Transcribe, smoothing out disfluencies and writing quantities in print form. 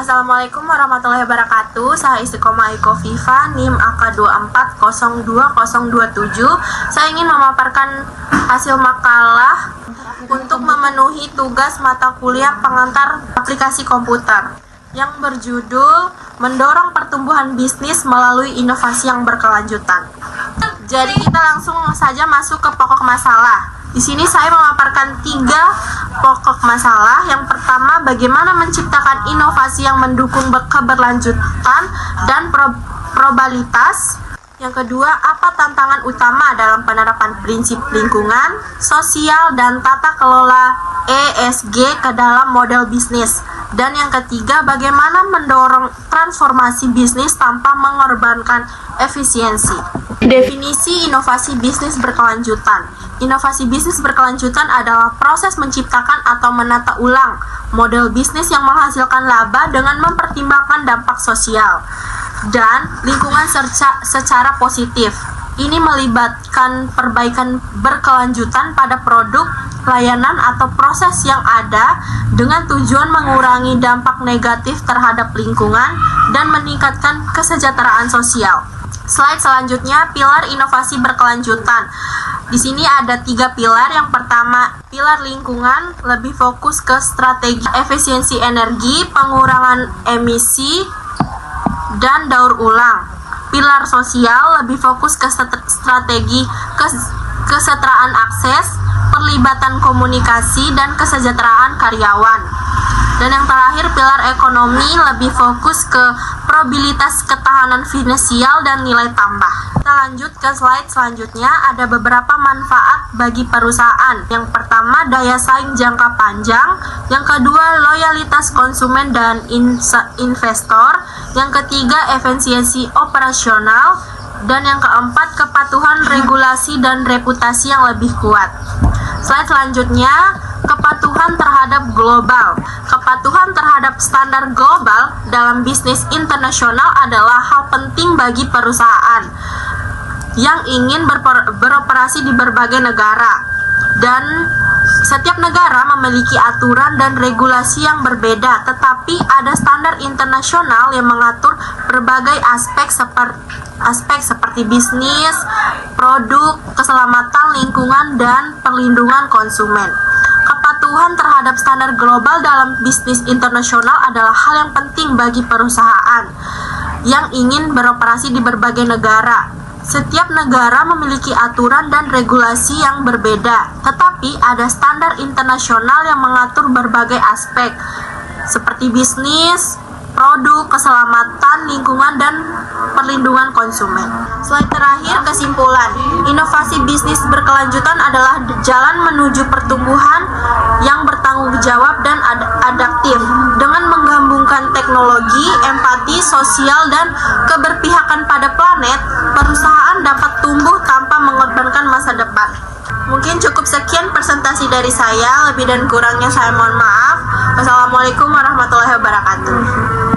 Assalamualaikum warahmatullahi wabarakatuh. Saya Istiqomah Iko Viva, NIM AK 2402027. Saya ingin memaparkan hasil makalah untuk memenuhi tugas mata kuliah pengantar aplikasi komputer yang berjudul Mendorong Pertumbuhan Bisnis Melalui Inovasi yang Berkelanjutan. Jadi kita langsung saja masuk ke pokok masalah. Di sini saya memaparkan 3 pokok masalah. Yang pertama, bagaimana menciptakan inovasi yang mendukung keberlanjutan dan probabilitas. Yang kedua, apa tantangan utama dalam penerapan prinsip lingkungan, sosial, dan tata kelola ESG ke dalam model bisnis. Dan yang ketiga, bagaimana mendorong transformasi bisnis tanpa mengorbankan efisiensi. Definisi inovasi bisnis berkelanjutan. Inovasi bisnis berkelanjutan adalah proses menciptakan atau menata ulang model bisnis yang menghasilkan laba dengan mempertimbangkan dampak sosial dan lingkungan secara positif. Ini melibatkan perbaikan berkelanjutan pada produk, layanan, atau proses yang ada dengan tujuan mengurangi dampak negatif terhadap lingkungan dan meningkatkan kesejahteraan sosial. Slide selanjutnya, pilar inovasi berkelanjutan. Di sini ada 3 pilar. Yang pertama, pilar lingkungan lebih fokus ke strategi efisiensi energi, pengurangan emisi, dan daur ulang. Pilar sosial lebih fokus ke strategi kesetaraan akses, perlibatan komunikasi, dan kesejahteraan karyawan. Dan yang terakhir, pilar ekonomi lebih fokus ke probabilitas ketahanan finansial dan nilai tambah. Kita lanjut ke slide selanjutnya. Ada beberapa manfaat bagi perusahaan. Yang pertama, daya saing jangka panjang. Yang kedua, loyalitas konsumen dan investor. Yang ketiga, efisiensi operasional. Dan yang keempat, kepatuhan regulasi dan reputasi yang lebih kuat. Slide selanjutnya, kepatuhan terhadap global. Kepatuhan terhadap standar global dalam bisnis internasional adalah hal penting bagi perusahaan yang ingin beroperasi di berbagai negara. Dan setiap negara memiliki aturan dan regulasi yang berbeda, tetapi ada standar internasional yang mengatur berbagai aspek seperti bisnis, produk, keselamatan lingkungan, dan perlindungan konsumen. Kepatuhan terhadap standar global dalam bisnis internasional adalah hal yang penting bagi perusahaan yang ingin beroperasi di berbagai negara. Setiap negara memiliki aturan dan regulasi yang berbeda, tetapi ada standar internasional yang mengatur berbagai aspek seperti bisnis, produk, keselamatan lingkungan, dan perlindungan konsumen. Slide terakhir, kesimpulan. Inovasi bisnis berkelanjutan adalah jalan menuju pertumbuhan yang bertanggung jawab dan adaptif. Dengan menggabungkan teknologi, empati, sosial, dan keberpihakan pada planet, perusahaan dapat tumbuh tanpa mengorbankan masa depan. Mungkin cukup sekian presentasi dari saya. Lebih dan kurangnya saya mohon maaf. Wassalamualaikum warahmatullahi wabarakatuh.